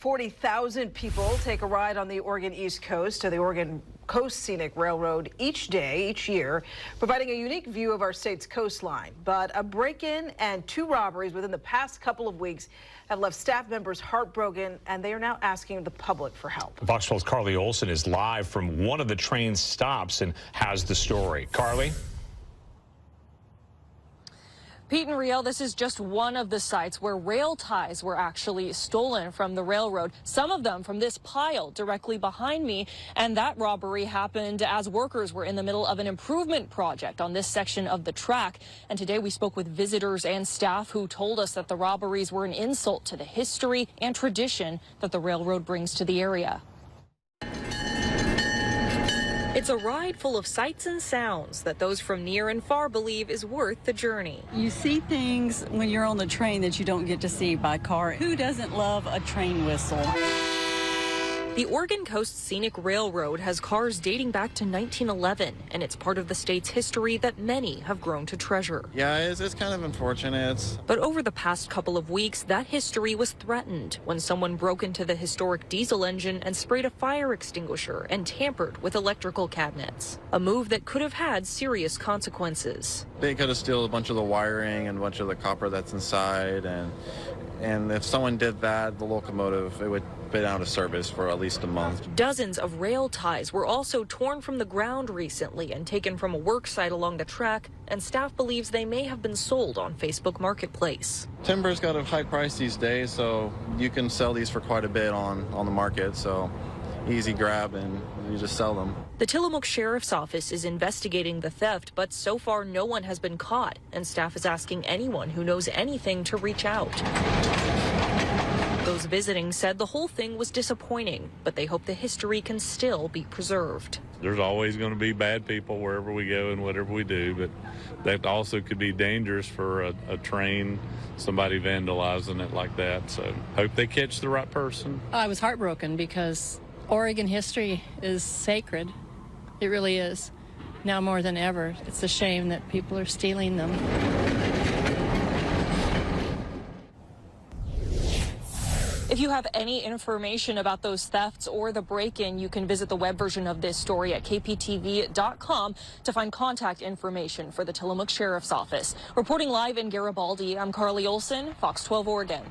40,000 people take a ride on the Oregon East Coast to the Oregon Coast Scenic Railroad each day, each year, providing a unique view of our state's coastline. But a break-in and 2 robberies within the past couple of weeks have left staff members heartbroken, and they are now asking the public for help. Fox 12's Carly Olson is live from one of the train stops and has the story. Carly? Pete and Riel, this is just one of the sites where rail ties were actually stolen from the railroad, some of them from this pile directly behind me. And that robbery happened as workers were in the middle of an improvement project on this section of the track. And today we spoke with visitors and staff who told us that the robberies were an insult to the history and tradition that the railroad brings to the area. It's a ride full of sights and sounds that those from near and far believe is worth the journey. You see things when you're on the train that you don't get to see by car. Who doesn't love a train whistle? The Oregon Coast Scenic Railroad has cars dating back to 1911, and it's part of the state's history that many have grown to treasure. Yeah, it's kind of unfortunate. But over the past couple of weeks, that history was threatened when someone broke into the historic diesel engine and sprayed a fire extinguisher and tampered with electrical cabinets, a move that could have had serious consequences. They could have stolen a bunch of the wiring and a bunch of the copper that's inside, and if someone did that, the locomotive, it would been out of service for at least a month. Dozens of rail ties were also torn from the ground recently and taken from a work site along the track, and staff believes they may have been sold on Facebook Marketplace. Timber's got a high price these days, so you can sell these for quite a bit on the market, so easy grab and you just sell them. The Tillamook Sheriff's Office is investigating the theft, but so far no one has been caught, and staff is asking anyone who knows anything to reach out. Those visiting said the whole thing was disappointing, but they hope the history can still be preserved. There's always going to be bad people wherever we go and whatever we do, but that also could be dangerous for a train, somebody vandalizing it like that. So hope they catch the right person. I was heartbroken because Oregon history is sacred. It really is. Now more than ever. It's a shame that people are stealing them. If you have any information about those thefts or the break-in, you can visit the web version of this story at kptv.com to find contact information for the Tillamook Sheriff's Office. Reporting live in Garibaldi, I'm Carly Olson, Fox 12 Oregon.